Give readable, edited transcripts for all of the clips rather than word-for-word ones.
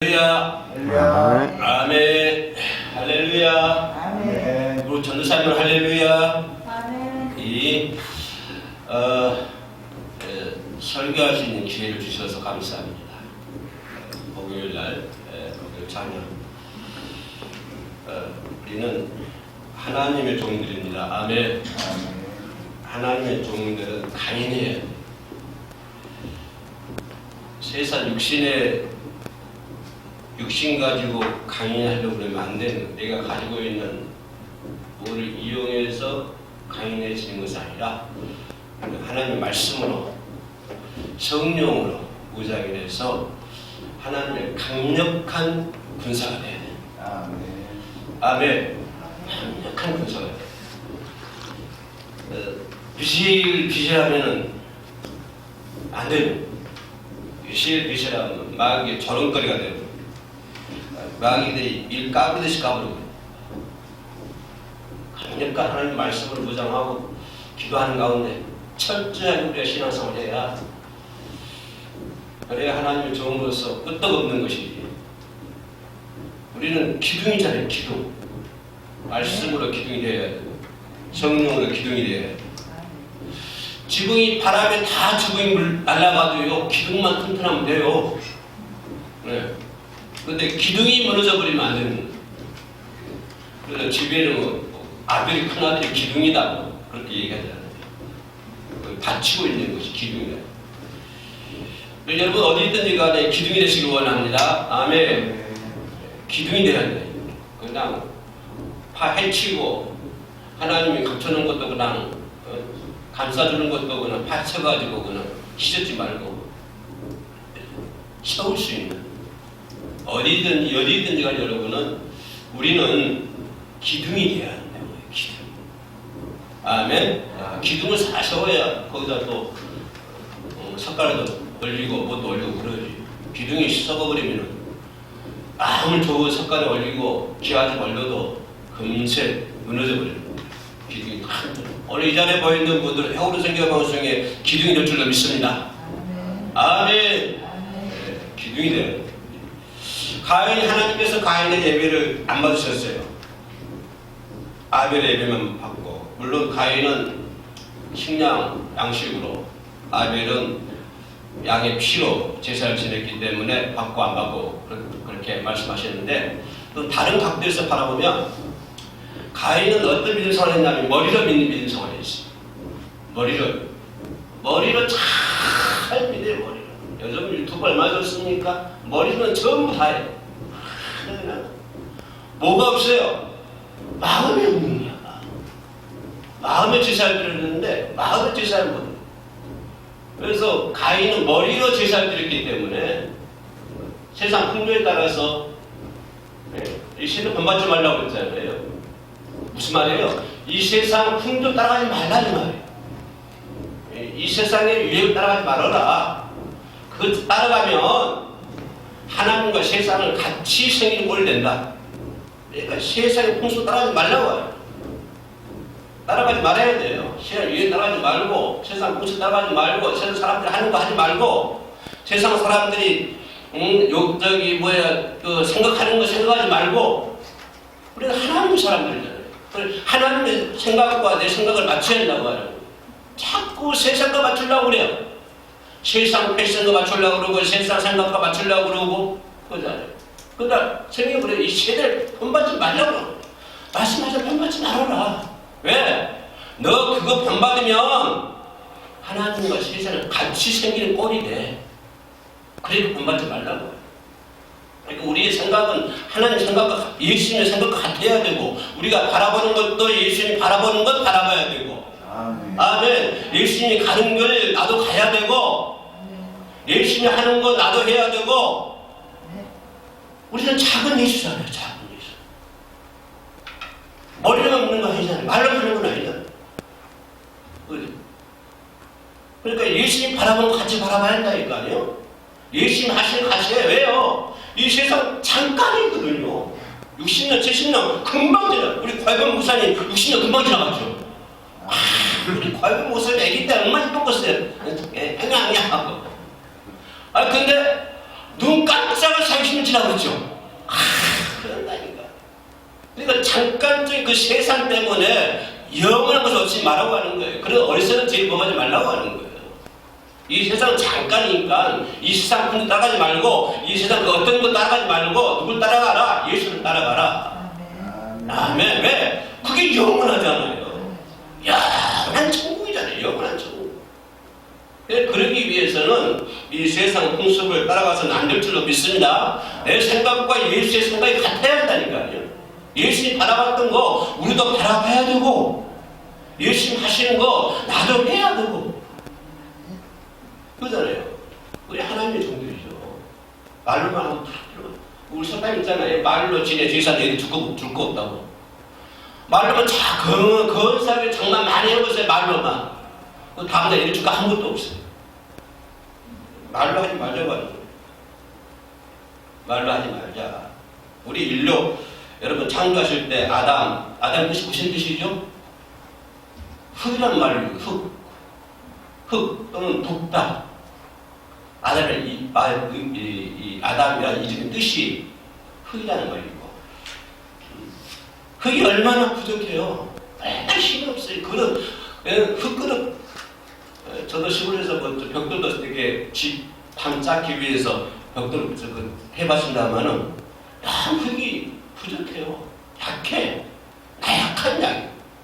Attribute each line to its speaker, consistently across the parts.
Speaker 1: 할렐루야. 아멘. 할렐루야.
Speaker 2: 아멘.
Speaker 1: 그리고 전도사님은 할렐루야.
Speaker 3: 아멘.
Speaker 1: 이 설교할 수 있는 기회를 주셔서 감사합니다. 목요일날 목요일 찬양. 우리는 하나님의 종들입니다. 아멘. 하나님의 종들은 강인해야 돼요. 세상 육신 가지고 강인하려고 그러면 안 되는, 내가 가지고 있는 뭐를 이용해서 강인해지는 것이 아니라 하나님의 말씀으로, 성령으로 무장이 돼서 하나님의 강력한 군사가 돼야 돼요. 아멘. 강력한 군사가 돼요. 비실비실하면은 안 돼요. 비실비실하면 마귀의 조롱거리가 돼요. 마귀들이 일 까부듯이 까부르고, 강력한 하나님 말씀으로 무장하고 기도하는 가운데 철저하게 우리가 신앙생활을 해야, 그래야 하나님의 종으로서 끄떡없는 것이지. 우리는 기둥이잖아요. 기둥. 말씀으로 기둥이 되어야 되고, 성령으로 기둥이 되어야 되고. 지붕이 바람에 다 지붕이 날아가도요, 기둥만 튼튼하면 돼요. 네. 근데 기둥이 무너져 버리면 안 되는 거예요. 그래서 집에는 아들이, 큰아들이 기둥이다, 그렇게 얘기하잖아요. 받치고 있는 것이 기둥이다. 여러분 어디 있든지 간에 기둥이 되시길 원합니다. 아멘. 기둥이 되어야 돼요. 그냥 해치고 하나님이 감춰놓은 것도 그냥 감싸주는 것도 그냥 파쳐가지고 그냥 휘젓지 말고 세울 수 있는, 어디든지 간에 여러분은, 우리는 기둥이 되어야 한다고요. 기둥. 아멘. 기둥을 잘 세워야 거기다 또 석가래도 올리고 뭐도 올리고 그러지. 기둥이 썩어버리면 아무리 좋은 석가래 올리고 기와집 올려도 금세 무너져버려요. 기둥이 오늘 이 자리에 보이는 분들은 해오르 선교 방송에 기둥이 될 줄로 믿습니다. 아멘. 네, 기둥이 돼요. 가인이, 하나님께서 가인의 예배를 안 받으셨어요. 아벨의 예배만 받고, 물론 가인은 식량, 양식으로, 아벨은 양의 피로 제사를 지냈기 때문에 받고 안 받고 그렇게 말씀하셨는데, 또 다른 각도에서 바라보면 가인은 어떤 믿음 생활을 했냐면 머리로 믿는 믿음 생활을 했어요. 머리로 잘 믿어요. 머리로. 요즘 유튜브 얼마 좋습니까? 머리는 전부 다 해요. 뭐가 없어요? 마음이 없는 거야. 마음의 제사를 드렸는데 마음의 제사를 못해요. 그래서 가인은 머리로 제사를 드렸기 때문에 세상 풍조에 따라서 이 신을 본받지 말라고 했잖아요. 무슨 말이에요? 이 세상 풍조 따라가지 말라는 말이에요. 이 세상의 유행을 따라가지 말아라. 그 따라가면 하나님과 세상을 같이 생기는 꼴이 된다. 그러니까 세상의 풍수 따라가지 말라고 해요. 따라가지 말아야 돼요. 세상 유행 따라가지 말고, 세상 풍수 따라가지 말고, 세상 사람들이 하는 거 하지 말고, 세상 사람들이 생각하는 거 생각하지 말고, 우리는 하나님의 사람들이잖아요. 하나님의 생각과 내 생각을 맞춰야 된다고 하죠. 자꾸 세상과 맞추려고 그래요. 세상 패션과 맞추려고 그러고, 세상 생각과 맞추려고 그러고, 그러잖아요. 그러니까 성경이 그래요. 이 세대를 본받지 말라고 그러고, 말씀하자, 본받지 말아라. 왜? 너 그거 본받으면 하나님과 세상을 같이 생기는 꼴이 돼. 그러니까 본받지 말라고. 그러니까 우리의 생각은 하나님 생각과 예수님의 생각과 같아야 되고, 우리가 바라보는 것도 예수님이 바라보는 것 바라봐야 되고, 아멘. 예수님이 가는 걸 나도 가야 되고, 예수님이 하는 거 나도 해야 되고. 우리는 작은 예수잖아요. 작은 예수. 머리로만 믿는 거 아니잖아요. 말로 하는 건 아니잖아요. 그러니까 예수님 바라보는 거 같이 바라봐야 한다니까요. 예수님 하시는 거 같이 해요. 왜요? 이 세상 잠깐이거든요. 60년, 70년 금방 지나. 우리 괄범 목사님 60년 금방 지나갔죠. 우리 괄범 목사님 애기 때 얼마나 이뻤겠어요. 그냥 하고. 근데 눈 깜짝을 30년 만들지라고 그랬죠. 그런다니까. 그러니까 잠깐적인 그 세상 때문에 영원한 것을 얻지 말라고 하는 거예요. 그래서 어리석은 죄에 범하지 말라고 하는 거예요. 이 세상은 잠깐이니까 이 세상 분들 따라가지 말고 이 세상 그 어떤 거 따라가지 말고 누굴 따라가라? 예수를 따라가라. 아멘. 왜? 그게 영원하잖아요. 영원한 천국이잖아요. 영원한 천국. 그러기 위해서는 이 세상 풍습을 따라가서는 안 될 줄로 믿습니다. 내 생각과 예수의 생각이 같아야 한다니까요. 예수님이 바라봤던 거 우리도 바라봐야 되고 예수님 하시는 거 나도 해야 되고 그러잖아요. 우리 하나님의 종들이죠. 말로만 하면 다 들어. 우리 선생님 있잖아요. 말로 지내 제사 내리 줄 거 없다고. 말로만 건사하게 장난 많이 해보세요. 말로만. 그 다음날 내리 줄 거 아무것도 없어요. 말로 하지 말자고 하는 거예요. 말로 하지 말자. 우리 인류 여러분 창조하실 때 아담 뜻이 무슨 뜻이죠? 흙이란 말이에요. 흙 또는 북다. 아담의 이 아담이라는 이름의 뜻이 흙이라는 말이고 흙이 얼마나 부족해요. 맨날 힘이 없어요. 흙그릇 저도 시골에서 벽돌도 이렇게 방 쌓기 위해서 벽돌 해봤습니다만은 흙이 부족해요. 약해.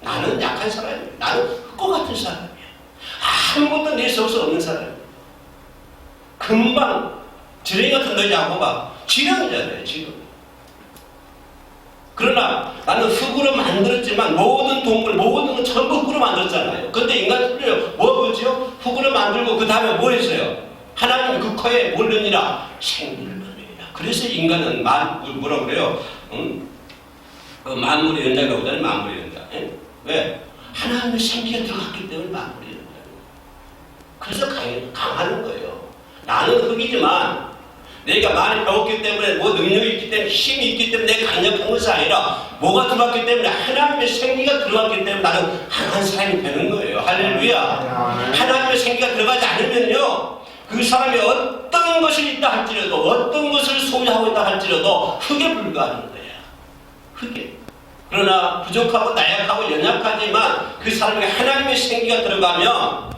Speaker 1: 나는 약한 사람이에요. 나는 흙과 같은 사람이에요. 아무것도 내 속에서 없는 사람이에요. 금방 지렁이 같은 너희 야고가 지렁이잖아요. 지금. 그러나 나는 흙으로 만들었지만 모든 동물 모든 건 전부 흙으로 만들었잖아요. 그런데 인간은 뭐죠? 흙으로 만들고 그 다음에 뭐 했어요? 하나님 그 코에 뭘 넣느니라? 생기를 넣느니라. 그래서 인간은 뭐라 그래요? 그 만물의 연장이라고 하잖아요. 만물의 연장. 왜? 하나님의 생기가 들어갔기 때문에 만물의 연장. 그래서 강하는 거예요. 나는 흙이지만 내가 많이 배웠기 때문에 뭐 능력이 있기 때문에 힘이 있기 때문에 내가 강력한 것이 아니라 뭐가 들어왔기 때문에 하나님의 생기가 들어왔기 때문에 나는 강한 사람이 되는 거예요. 할렐루야. 하나님의 생기가 들어가지 않으면요 그 사람이 어떤 것이 있다 할지라도 어떤 것을 소유하고 있다 할지라도 흙에 불과하는 거예요. 흙에. 그러나 부족하고 나약하고 연약하지만 그 사람에게 하나님의 생기가 들어가면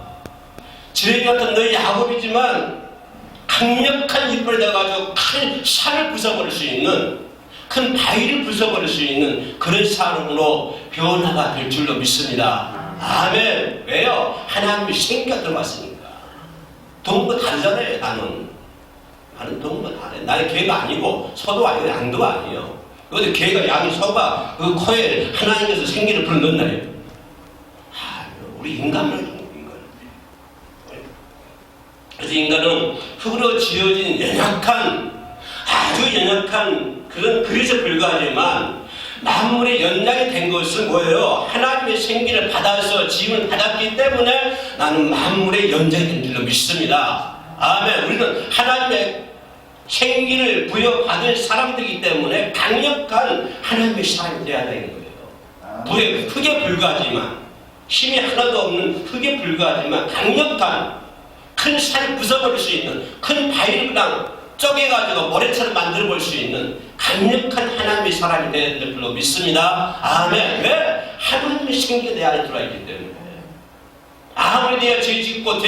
Speaker 1: 지뢰 같은 너희 야곱이지만 강력한 이빨을 가지고 큰 산을 부숴버릴 수 있는 큰 바위를 부숴버릴 수 있는 그런 사람으로 변화가 될 줄로 믿습니다. 아멘. 왜요? 하나님의 생기가 들어왔으니까. 동물과 다르잖아요. 나는 동물과 다르요. 나는 개가 아니고 소도 아니고 양도 아니에요. 근데 개가 양이 소가 그 코에 하나님께서 생기를 불어넣나요? 우리 인간만 그래서 인간은 흙으로 지어진 아주 연약한 그런 그릇에 불과하지만 만물의 연장이 된 것은 뭐예요? 하나님의 생기를 받아서 지음을 받았기 때문에 나는 만물의 연장이 된 줄로 믿습니다. 아멘. 우리는 하나님의 생기를 부여받을 사람들이기 때문에 강력한 하나님의 사람이 되어야 되는 거예요. 흙에 불과하지만 힘이 하나도 없는 흙에 불과하지만 강력한 큰 산을 부숴버릴 수 있는 큰 바위를 그냥 쪼개가지고 모래처럼 만들어볼 수 있는 강력한 하나님의 사람이 되어야 될 줄로 믿습니다. 아멘. 왜? 하나님의 생기가 내 안에 들어있기 때문에. 아무리 내가 죄 짓고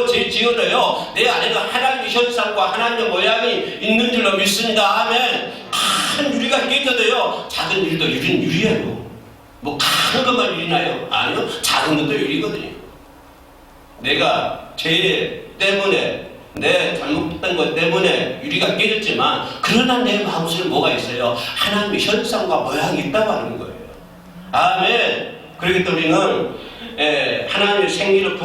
Speaker 1: 죄 지어도요 내 안에는 하나님의 현상과 하나님의 모양이 있는 줄로 믿습니다. 아멘. 큰 유리가 깨져도요 작은 유리도 유리예요. 뭐 큰 것만 유리나요? 아니요. 작은 것도 유리거든요. 내가 죄 때문에 내 잘못했던 것 때문에 유리가 깨졌지만 그러나 내 마음속에 뭐가 있어요? 하나님의 현상과 모양이 있다고 하는 거예요. 아멘. 그렇기 때문에 우리는 하나님의 생기를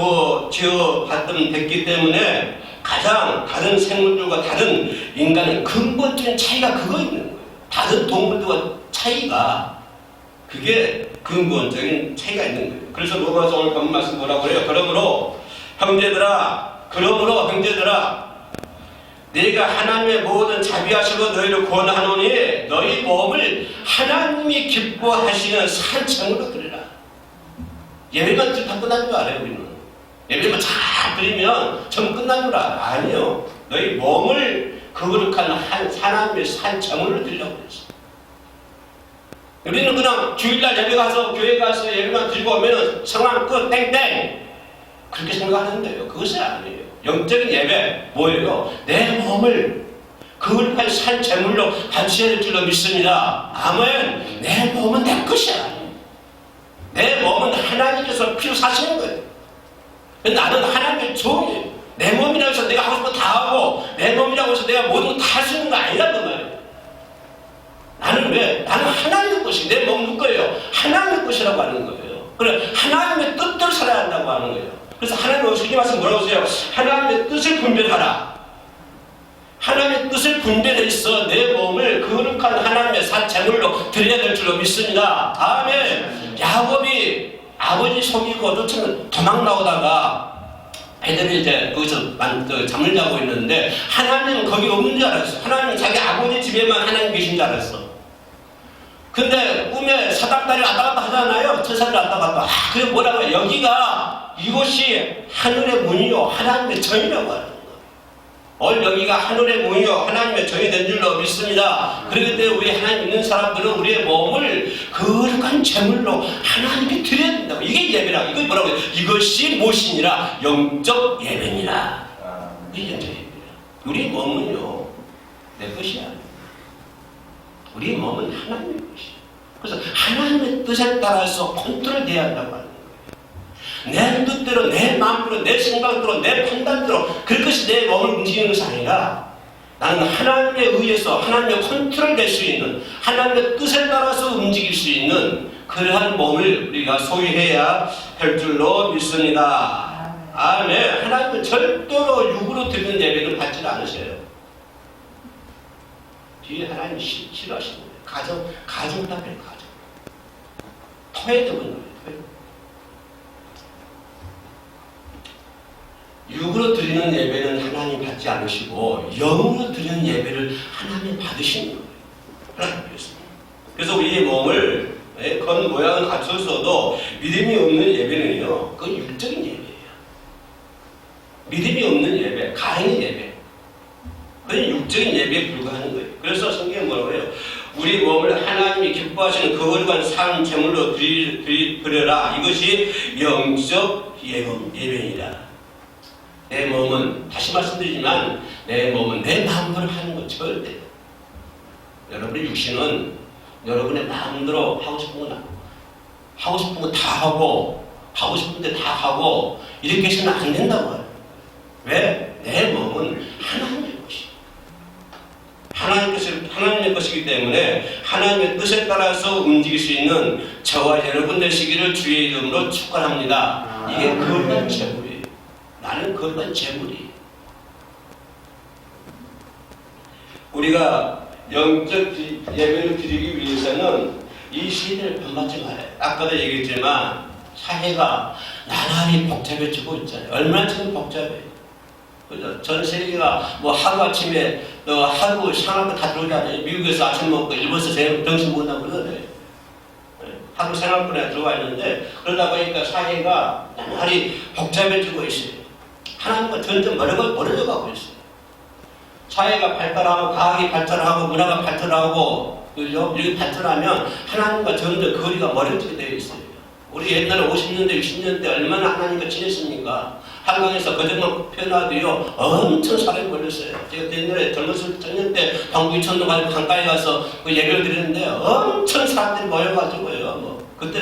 Speaker 1: 지어받던 됐기 때문에 가장 다른 생물들과 다른 인간의 근본적인 차이가 그거 있는 거예요. 다른 동물들과 차이가 그게 근본적인 차이가 있는 거예요. 그래서 로마서 오늘 본 말씀 뭐라고 그래요? 그러므로 형제들아 내가 하나님의 모든 자비하시고 너희를 권하노니 너희 몸을 하나님이 기뻐하시는 산청으로 드리라. 예배만 다 끝난 줄 알아요. 우리는 예배만 잘 드리면 전 끝난 줄 알아. 아니요. 너희 몸을 거룩한 하나님의 산 제물로 드리려고 그랬어. 우리는 그냥 주일날 예배 가서 교회 가서 예배만 드리고 오면은 성황 끝 땡땡 그렇게 생각하는 거예요. 그것이 아니에요. 영적인 예배 뭐예요? 내 몸을 거룩한 산 제물로 바쳐야 될 줄로 믿습니다. 아멘. 내 몸은 내 것이야. 내 몸은 하나님께서 피로 사시는 거예요. 나는 하나님의 종이에요. 내 몸이라고 해서 내가 하고 싶은 거 다 하고 내 몸이라고 해서 내가 모든 거 다 할 수 있는 거 아니란 말이에요. 나는 왜? 나는 하나님의 것이 내 몸 누구 거예요? 하나님의 것이라고 하는 거예요. 그래 하나님의 뜻대로 살아야 한다고 하는 거예요. 그래서 하나님의 성경 말씀 뭐라고 하세요? 하나님의 뜻을 분별하라. 하나님의 뜻을 분별해서 내 몸을 거룩한 하나님의 산 제물로 드려야 될 줄로 믿습니다. 아멘. 야곱이 아버지 속이고 쫓으면 도망 나오다가 애들이 이제 거기서 잠을 자고 있는데 하나님은 거기 없는 줄 알았어. 하나님은 자기 아버지 집에만 하나님 계신 줄 알았어. 근데 꿈에 사닥다리 왔다 갔다 하잖아요. 천사들 왔다 갔다. 그게 뭐라고 해요? 여기가 이곳이 하늘의 문이요 하나님의 전이라고 하는 거예요. 여기가 하늘의 문이요 하나님의 전이 된 줄로 믿습니다. 그렇기 때문에 우리 하나님 믿는 사람들은 우리의 몸을 거룩한 제물로 하나님께 드려야 된다고. 이게 예배라고. 이게 뭐라고 해요? 이것이 무엇이니라? 영적 예배니라. 이게 영적 예배야. 우리 몸은요 내 것이 아니야. 우리 몸은 하나님의 것이야. 그래서 하나님의 뜻에 따라서 컨트롤돼야 한다고 하는 거예요. 내 뜻대로, 내 마음대로, 내 생각대로, 내 판단대로 그것이 내 몸을 움직이는 것이 아니라 나는 하나님에 의해서 하나님의 컨트롤될 수 있는 하나님의 뜻에 따라서 움직일 수 있는 그러한 몸을 우리가 소유해야 할 줄로 믿습니다. 아멘. 하나님은 절대로 육으로 드리는 예배를 받지 않으셔요. 뒤에 하나님이 싫어하시는 거예요. 가정 답변 가정. 토해되는 거예요. 육으로 드리는 예배는 하나님 받지 않으시고 영으로 드리는 예배를 하나님 받으시는 거예요. 하나님 그랬습니다. 그래서 우리의 몸을 건 모양을 갖춰서도 믿음이 없는 예배는요, 그건 육적인 예배예요. 믿음이 없는 예배, 가행의 예배. 그건 육적인 예배에 불과하는 거예요. 그래서 성경에 뭐라고 해요? 우리 몸을 하나님이 기뻐하시는 거룩한 산 제물로 드려라. 이것이 영적 예배이라. 내 몸은 다시 말씀드리지만 내 몸은 내 마음대로 하는 건 절대. 여러분의 육신은 여러분의 마음대로 하고 싶은 거 다 하고 하고 싶은 데 다 하고 이렇게 해서는 안 된다고 해요. 왜? 내 몸은 하나님의 것이에요. 하나님의 것이기 때문에 하나님의 뜻에 따라서 움직일 수 있는 저와 여러분 되시기를 주의 이름으로 축원합니다. 이게 거룩한 제물이에요. 나는 거룩한 제물이에요. 우리가 영적 예배를 드리기 위해서는 이 시대를 본받지 말아요. 아까도 얘기했지만 사회가 나날이 복잡해지고 있잖아요. 얼마나 지금 복잡해요. 그죠? 전 세계가 뭐 하루아침에 하루 생활권 다 들어오잖아요. 미국에서 아침 먹고 일본에서 점심 먹는다고 그러잖아요. 하루 생활권에 들어와 있는데 그러다 보니까 사회가 나날이 복잡해지고 있어요. 하나님과 점점 멀어져 가고 있어요. 사회가 발달하고 과학이 발달하고 문화가 발달하고 그죠? 이렇게 발달하면 하나님과 점점 거리가 멀어지게 되어 있어요. 우리 옛날에 50년대, 60년대 얼마나 하나님과 지냈습니까? 한강에서 거짓말 표현하도요 엄청 사람이 걸렸어요. 제가 옛날에 젊었을 청년 때 방구 이천동 가지고 강가에 가서 그 예배를 드리는데 엄청 사람들이 모여가지고요. 뭐 그때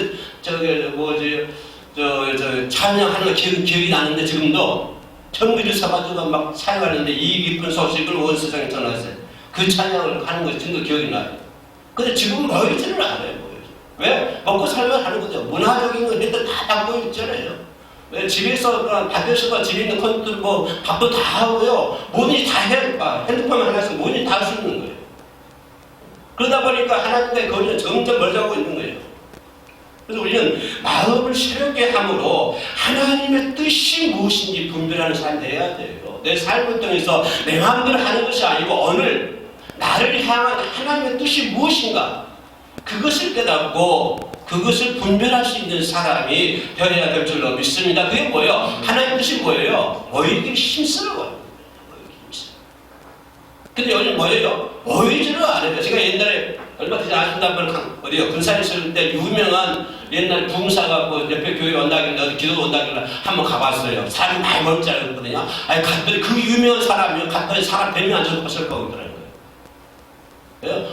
Speaker 1: 찬양하는 거 기억이 나는데 지금도 청비를 써가지고 막 찬양하는데 이 깊은 소식을 온 세상에 전하세요. 그 찬양을 하는 것이 지금도 기억이 나요. 근데 지금은 모이지를 않아요. 왜? 먹고 살면 하는 거죠. 문화적인 건 일단 다 모여있잖아요. 왜? 집에서, 밖에서가 집에 있는 컴퓨터 뭐 밥도 다 하고요. 뭐든지 다 해. 핸드폰 하나에서 뭐든지 다 할 수 있는 거예요. 그러다 보니까 하나님과의 거리는 점점 멀어지고 있는 거예요. 그래서 우리는 마음을 새롭게 함으로 하나님의 뜻이 무엇인지 분별하는 사람이 되어야 돼요. 내 삶을 통해서 내 마음대로 하는 것이 아니고 오늘 나를 향한 하나님의 뜻이 무엇인가 그것을 깨닫고 그것을 분별할 수 있는 사람이 되어야 될 줄로 믿습니다. 그게 뭐예요? 하나님의 뜻이 뭐예요? 모이기 힘쓰라고 합니다. 근데 요즘 뭐예요? 모이지를 않아요. 제가 옛날에 얼마 전에 아신다면 어디요? 군산에 있을 때 유명한 옛날 부흥사가 뭐 옆에 교회 온다길래 어디 기도 온다길래 한번 가봤어요. 사람이 많이 멀지 않았거든요. 아니 갔더니 그 유명한 사람이요. 갔더니 사람 100명 앉아서 봤을 거더라고요.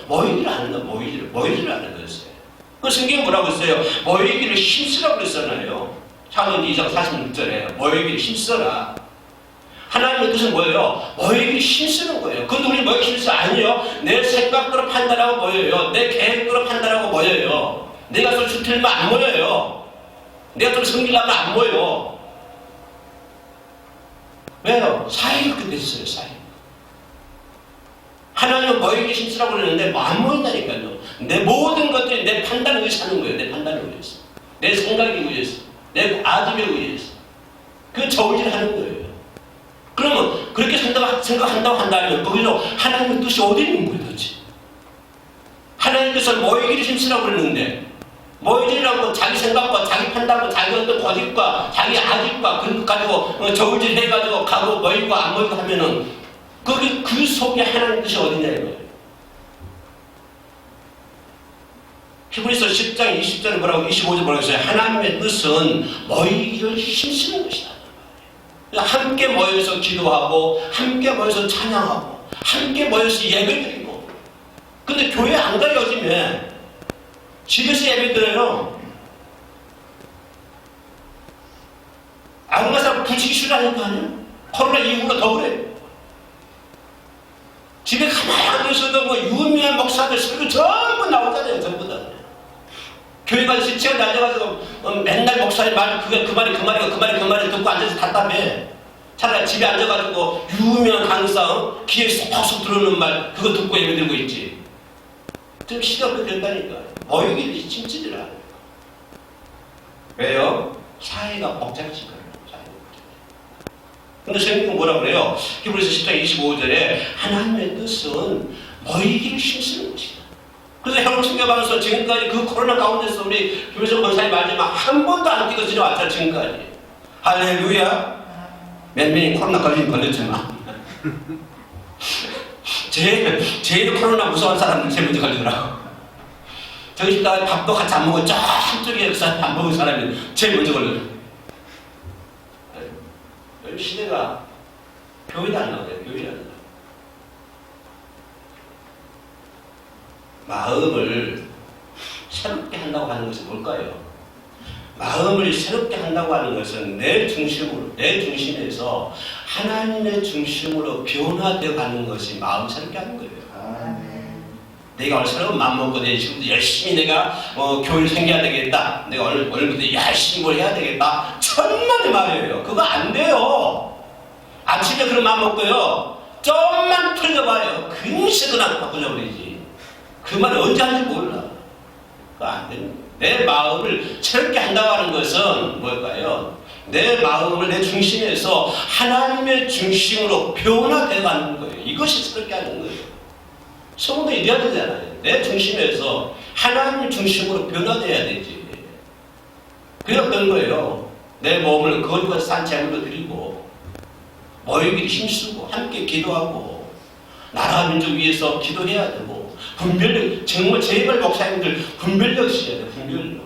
Speaker 1: 모이지를 않는 거, 모이지를 않는 거였어요. 그 성경에 뭐라고 했어요? 모이기를 힘쓰라고 그랬잖아요. 창세기 2장 46절에 모이기를 힘써라. 하나님의 뜻은 뭐예요? 모이기를 힘쓰는 거예요. 근데 우리 모이기 힘써 아니요. 내 생각대로 판단하고 모여요. 내 계획대로 판단하고 모여요. 내가 좀 수틀면 안 모여요. 내가 좀 성질나면 안 모여. 왜요? 사이가 그렇게 됐어요. 사이. 하나님은 모이기 힘쓰라고 그러는데 뭐 안 모인다니까요. 내 모든 것들이 내 판단에 의해서 하는 거예요. 내 판단에 의해서. 내 생각에 의해서. 내 아집에 의해서. 그 저울질 하는 거예요. 그러면 그렇게 생각한다고 한다면 거기서 하나님의 뜻이 어디 있는 거예요 도대체? 하나님의 뜻은 모이기를 힘쓰라고 그러는데 모이기라고 자기 생각과 자기 판단과 자기 어떤 고집과 자기 아집과 그런 것 가지고 저울질 해가지고 가고 모이고 안 모이고 하면은 거기 그 속에 하나님의 뜻이 어디냐 이거예요. 히브리서 10장 20절에 뭐라고 25절 뭐라고 했어요? 하나님의 뜻은 모이기를 힘쓰는 것이다. 함께 모여서 기도하고 함께 모여서 찬양하고 함께 모여서 예배드리고. 근데 교회 안 가요 요즘에. 집에서 예배드려요. 안 가서 부치기 싫어하는 거 아니에요? 코로나 이후로 더 그래요. 집에 가만히 앉아서도 뭐 유명한 목사들 설교 전부 나오잖아요. 전부 다. 교회 가서 시체에 앉아가지고 맨날 목사님 말 그 말이 듣고 앉아서 답답해. 차라리 집에 앉아가지고 유명한 강사 귀에 쏙쏙 들어오는 말 그거 듣고 예배드리고 있지. 좀 시간이 된다니까. 모이기 힘쓰질 않아요. 왜요? 사회가 복잡해지거든요. 근데 성경은 뭐라 그래요? 히브리서 10장 25절에 하나님의 뜻은 모이기를 힘쓰는 것이다. 그래서 형충교방에서 지금까지 그 코로나 가운데서 우리 김일성 권사님 말지만 한 번도 안 뛰고 지나왔잖아 지금까지. 할렐루야. 몇 명이 코로나 걸렸지만 제일 코로나 무서운 사람은 제일 먼저 걸리더라고. 저기 있다가 밥도 같이 안 먹어. 저쪽에서 안 먹은 사람이 제일 먼저 걸려요. 시대가 교회도 안 나와요. 교회도 안 나와요. 마음을 새롭게 한다고 하는 것은 뭘까요? 마음을 새롭게 한다고 하는 것은 내 중심에서 하나님의 중심으로 변화되어 가는 것이 마음 새롭게 하는 거예요. 내가 오늘 새로운 마음 먹고 내 지금도 열심히 내가 교회를 생겨야 되겠다. 내가 오늘부터 열심히 뭘 해야 되겠다. 천만의 말이에요. 그거 안 돼요. 아침에 그런 마음 먹고요. 좀만 틀려봐요. 금세 그냥 바꾸져버리지. 그 말을 언제 하는지 몰라. 그거 안 됩니다. 내 마음을 새롭게 한다고 하는 것은 뭘까요? 내 마음을 내 중심에서 하나님의 중심으로 변화되어 가는 거예요. 이것이 새롭게 하는 거예요. 성도 이래야 되잖아요. 내 중심에서 하나님 중심으로 변화돼야 되지. 그게 어떤 거예요? 내 몸을 거룩한 산책으로 드리고 모이기를 힘쓰고 함께 기도하고 나라 민족 위해서 기도해야 되고 분별력, 정말 제발 목사님들 분별력 있어야 돼요. 분별력.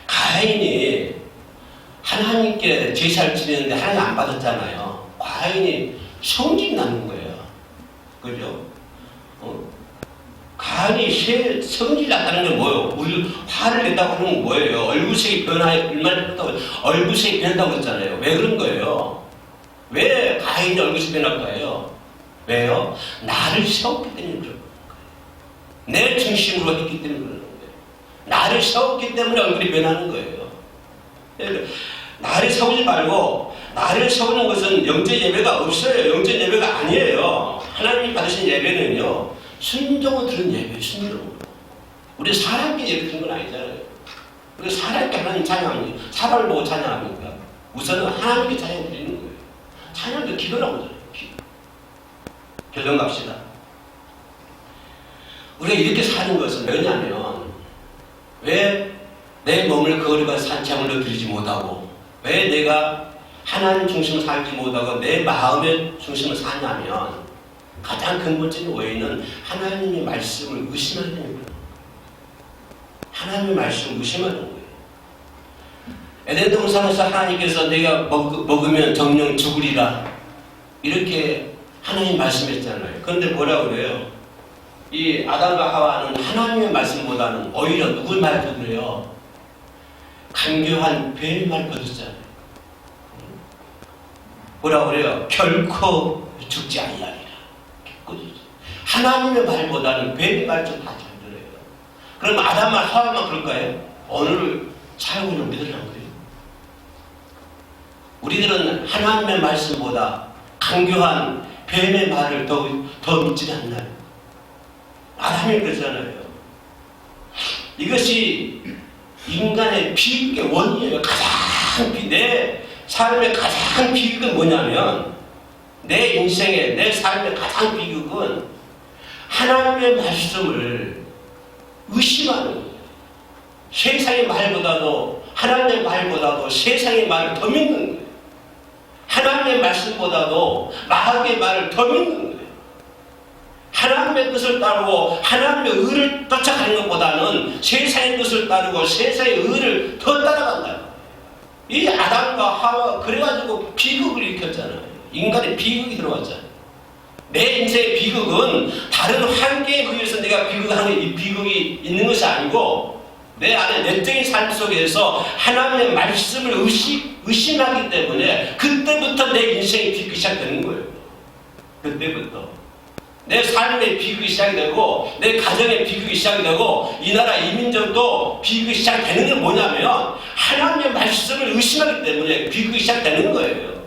Speaker 1: 가인이 하나님께 제사를 지내는데 하나님 안 받았잖아요. 가인이 성질이 나는 거예요. 그죠? 가인이 성질이 났다는 게 뭐예요? 우리 화를 낸다고 하는 건 뭐예요? 얼굴색이 얼굴색이 변한다고 했잖아요. 왜 그런 거예요? 왜 가인이 얼굴색이 변할까요? 왜요? 나를 세웠기 때문에 그런 거예요. 내 중심으로 했기 때문에 그러는 거예요. 나를 세웠기 때문에 얼굴이 변하는 거예요. 나를 세우지 말고 나를 세우는 것은 영적 예배가 없어요. 영적 예배가 아니에요. 하나님이 받으신 예배는요. 순종을 드는 예배예요. 순종으로. 우리 사람께 예배 드는 건 아니잖아요. 우리 사람께 하나님 찬양합니다. 사람을 보고 찬양합니까? 우선은 하나님께 찬양 드리는 거예요. 찬양도 기도라고 그러잖아요. 기도. 결론 갑시다. 우리가 이렇게 사는 것은 왜냐하면 왜 내 몸을 거룩한 산채물로 드리지 못하고 왜 내가 하나님 중심을 살지 못하고 내 마음의 중심을 사냐면 가장 근본적인 원인은 하나님의 말씀을 의심하는 거예요. 하나님의 말씀을 의심하는 거예요. 에덴 동산에서 하나님께서 내가 먹으면 정령 죽으리라 이렇게 하나님 말씀했잖아요. 그런데 뭐라고 그래요? 이 아담과 하와는 하나님의 말씀보다는 오히려 누굴 말 듣고요? 간교한 뱀의 말 듣었잖아요. 뭐라고 그래요? 결코 죽지 아니하리라. 하나님의 말보다는 뱀의 말 좀 다 잘 들어요. 그럼 아담만 하와만 그럴까요? 오늘 사용을 믿으라는 거예요. 우리들은 하나님의 말씀보다 강교한 뱀의 말을 더 믿지 않나요? 아담이 그러잖아요. 이것이 인간의 비극의 원인이에요. 내 삶의 가장 비극은 뭐냐면 내 인생의 내 삶의 가장 비극은 하나님의 말씀을 의심하는 거예요. 세상의 말보다도 하나님의 말보다도 세상의 말을 더 믿는 거예요. 하나님의 말씀보다도 마귀의 말을 더 믿는 거예요. 하나님의 뜻을 따르고 하나님의 의를 쫓아가는 것보다는 세상의 뜻을 따르고 세상의 의를 더 따라간다. 이 아담과 하와 그래가지고 비극을 일으켰잖아요. 인간의 비극이 들어왔잖아요. 내 인생의 비극은 다른 환경에 의해서 내가 비극이 있는 것이 아니고 내 안에 내적인 삶 속에서 하나님의 말씀을 의심하기 때문에 그때부터 내 인생이 비극이 시작되는 거예요. 그때부터 내 삶의 비극이 시작이 되고 내 가정의 비극이 시작이 되고 이 나라 이민족도 비극이 시작되는 게 뭐냐면 하나님의 말씀을 의심하기 때문에 비극이 시작되는 거예요.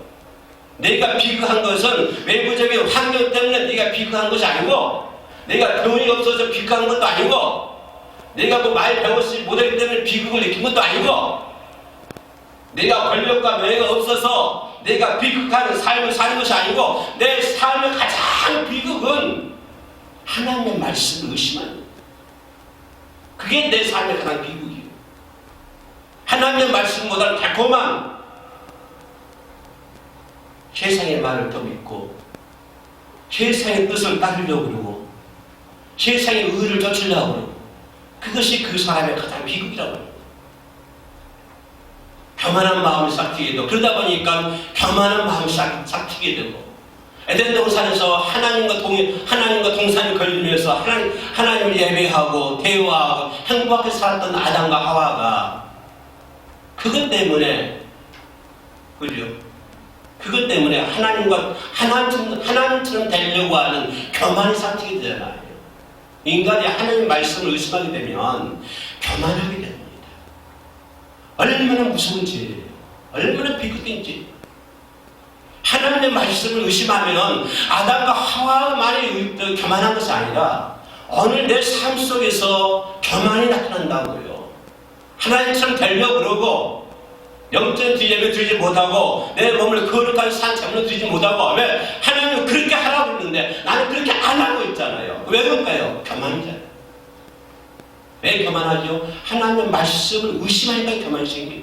Speaker 1: 내가 비극한 것은 외부적인 환경 때문에 내가 비극한 것이 아니고 내가 돈이 없어서 비극한 것도 아니고 내가 뭐 많이 배웠지 못하기 때문에 비극을 느낀 것도 아니고 내가 권력과 명예가 없어서 내가 비극하는 삶을 사는 것이 아니고 내 삶의 가장 비극은 하나님의 말씀을 의심하는 거예요. 그게 내 삶의 가장 비극이에요. 하나님의 말씀보다는 달콤한 세상의 말을 더 믿고 세상의 뜻을 따르려고 그러고 세상의 의를 쫓으려고 그러고 그것이 그 사람의 가장 비극이라고 합니다. 교만한 마음이 싹트게 되고 그러다 보니까 교만한 마음이 싹트게 되고 에덴 동산에서 하나님과 동산이 걸리면서 하나님을 예배하고 대화하고 행복하게 살았던 아담과 하와가 그것 때문에 그죠? 그것 때문에 하나님처럼 되려고 하는 교만이 싹트게 되잖아요. 인간이 하나님의 말씀을 의심하게 되면 교만하게 됩니다. 얼마나 무서운 죄예요. 얼마나 비극인 죄예요. 하나님의 말씀을 의심하면 아담과 하와만이 교만한 것이 아니라 오늘 내 삶 속에서 교만이 나타난다고요. 하나님처럼 되려고 그러고 영적 예배 드리지 못하고 내 몸을 거룩한 산 제물로 드리지 못하고 왜? 하나님은 그렇게 하라고 했는데 나는 그렇게 안 하고 있잖아요. 왜 그럴까요? 교만이잖아요. 왜 교만하죠? 하나님의 말씀을 의심하니까 교만이 생겨요.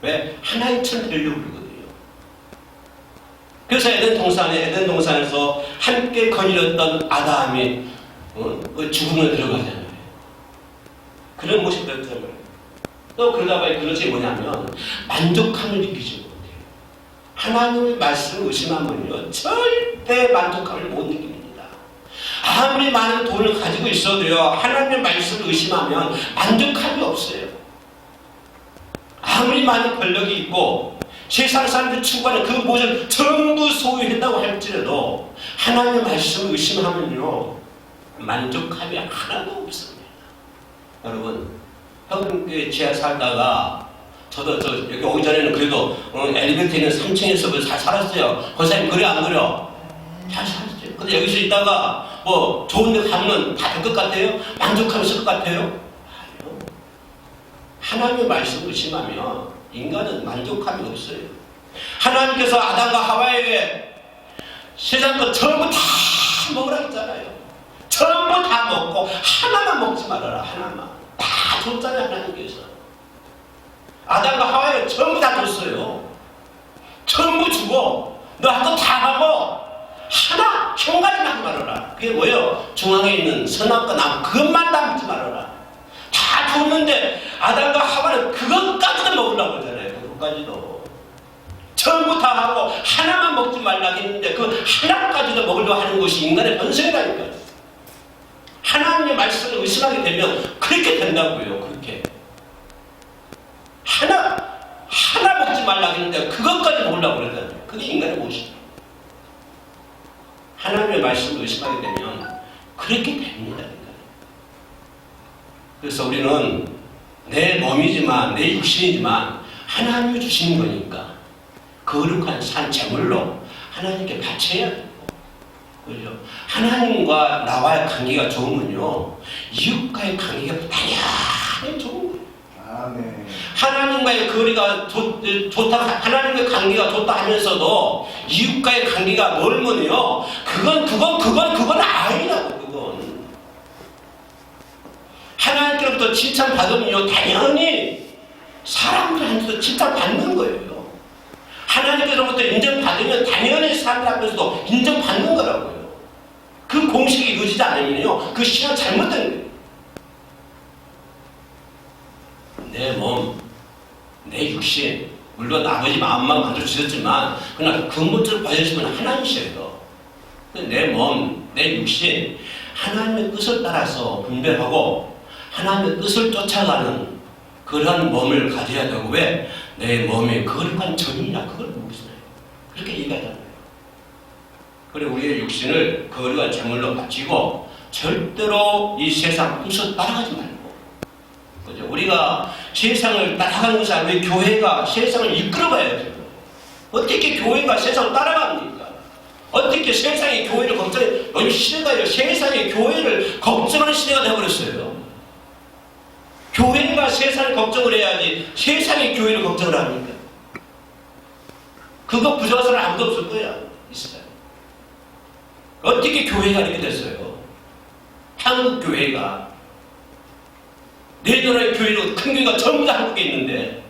Speaker 1: 왜? 하나님처럼 되려고 그러거든요. 그래서 에덴 동산에서 함께 거닐었던 아담이 죽음을 들어가잖아요. 그런 모습이 되었잖아요. 또 그러다가 그것이 뭐냐면 만족함을 느끼지 못해요. 하나님의 말씀을 의심하면요 절대 만족함을 못 느낍니다. 아무리 많은 돈을 가지고 있어도요 하나님의 말씀을 의심하면 만족함이 없어요. 아무리 많은 권력이 있고 세상 사람들이 추구하는 그 모든 전부 소유했다고 할지라도 하나님의 말씀을 의심하면요 만족함이 하나도 없습니다. 여러분 형님께 지하 살다가 저도 여기 오기 전에는 그래도 엘리베이터 있는 3층에서 잘 살았어요. 권사님 그래 안 그래요? 잘 살았어요. 근데 여기서 있다가 뭐 좋은 데 가면 다 될 것 같아요? 만족하면서 것 같아요? 아니요. 하나님의 말씀을 의심하면 인간은 만족함이 없어요. 하나님께서 아담과 하와에게 세상 것 전부 다 먹으라 했잖아요. 전부 다 먹고 하나만 먹지 말아라. 하나만. 다 줬잖아요. 하나님께서. 아담과 하와에게 전부 다 줬어요. 멈추고 너 할 거 다 하고 하나 한 가지만 하지 말아라. 그게 뭐예요? 중앙에 있는 선악과 나무 그것만 담지 말아라. 다 줬는데 아담과 하와는 그것까지도 먹으려고 그러잖아요. 그것까지도 전부 다 하고 하나만 먹지 말라고 했는데 그 하나까지도 먹으려고 하는 것이 인간의 본성이라니까요. 하나님의 말씀을 의심하게 되면 그렇게 된다고요. 그렇게 하나 먹지 말라고 했는데 그것까지 먹으려고 그러잖아요. 그게 인간의 모습이에요. 하나님의 말씀을 의심하게 되면 그렇게 됩니다. 그래서 우리는 내 몸이지만 내 육신이지만 하나님이 주시는 거니까 거룩한 산 제물로 하나님께 바쳐야 돼요. 그죠? 하나님과 나와의 관계가 좋으면요 이웃과의 관계가 당연히 좋은 거예요.
Speaker 2: 아멘.
Speaker 1: 하나님과의 거리가 좋다, 하나님과의 관계가 좋다 하면서도 이웃과의 관계가 멀면요 그건 아니라고. 그건 하나님께로부터 칭찬 받으면요 당연히 사람들한테도 칭찬 받는 거예요. 하나님께로부터 인정받으면 당연히 사람들 앞에서도 인정받는 거라고요. 그 공식이 이루어지지 않으면요 그 신앙 잘못된 거예요. 내 몸, 내 육신, 물론 아버지 마음만 만들어주셨지만 그러나 근본적으로 봐주시면 하나님이셔요. 내 몸, 내 육신 하나님의 뜻을 따라서 분별하고 하나님의 뜻을 쫓아가는 그러한 몸을 가져야 되고 왜? 내 몸이 거룩한 전이냐 그걸 모르겠어요. 그렇게 얘기하잖아요. 그리고 우리의 육신을 거룩한 제물로 바치고 절대로 이 세상 풍수 따라가지 말고 그죠? 우리가 세상을 따라가는 것이 아니라 교회가 세상을 이끌어가야죠. 어떻게 교회가 세상을 따라갑니까? 어떻게 세상이 교회를 걱정해? 요즘 시대가 세상이 교회를 걱정하는 시대가 되어버렸어요. 교회가 세상을 걱정을 해야지 세상이 교회를 걱정을 합니까? 그거 부정한 사람 아무도 없을 거야. 이 세상에. 어떻게 교회가 이렇게 됐어요? 한국 교회가 네 나라의 교회로 큰 교회가 전부 다 한국에 있는데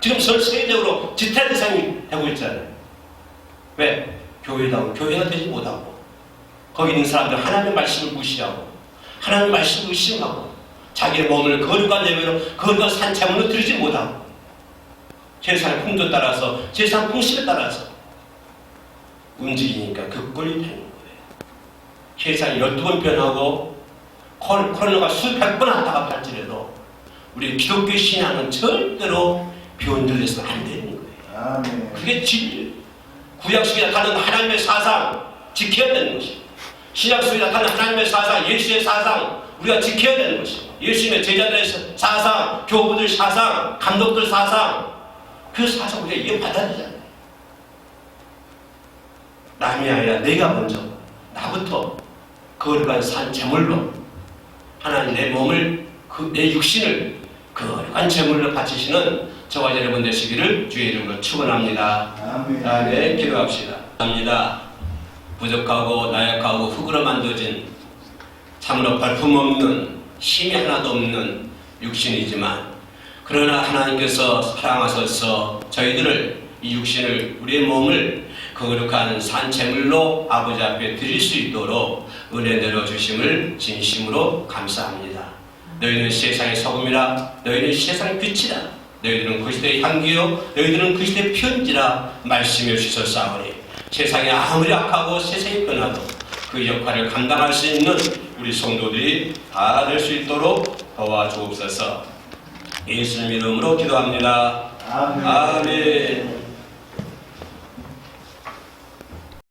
Speaker 1: 지금 전 세계적으로 지탄 대상이 되고 있잖아요. 왜? 교회가 되지 못하고 거기 있는 사람들 하나님의 말씀을 무시하고 하나님의 말씀을 의심하고 자기의 몸을 거룩한 예배로 거룩한 산채물로 드리지 못하고 세상 풍조 따라서 세상 풍습에 따라서 움직이니까 그 꼴이 되는 거예요. 세상이 12번 변하고 코로나가 수백 번 왔다가 할지라도 우리 기독교 신앙은 절대로 변절돼서는 안 되는 거예요.
Speaker 2: 아멘.
Speaker 1: 그게 진리예요. 구약 속에 나타나는 하나님의 사상 지켜야 되는 것이고 신약 속에 나타나는 하나님의 사상, 예수의 사상 우리가 지켜야 되는 것이고 예수님의 제자들의 사상, 교부들 사상, 감독들 사상 그 사상 우리가 이어받아야 되잖아요. 남이 아니라 내가 먼저 나부터 거룩한 산 제물로 하나님 내 몸을 내 육신을 거룩한 제물로 바치시는 저와 여러분 되시기를 주의 이름으로 축원합니다.
Speaker 2: 아멘.
Speaker 1: 다음에 기도합시다. 합니다. 부족하고 나약하고 흙으로 만들어진 참으로 발품없는 힘이 하나도 없는 육신이지만 그러나 하나님께서 사랑하셔서 저희들을 이 육신을 우리의 몸을 거룩한 산제물로 아버지 앞에 드릴 수 있도록 은혜 내려주심을 진심으로 감사합니다. 너희는 세상의 소금이라 너희는 세상의 빛이라 너희들은 그 시대의 향기요 너희들은 그 시대의 편지라 말씀해 주셨사오니 세상이 아무리 악하고 세상이 변화도 그 역할을 감당할 수 있는 우리 성도들이 다 될 수 있도록 도와주옵소서. 예수님 이름으로 기도합니다.
Speaker 2: 아멘.
Speaker 1: 아멘.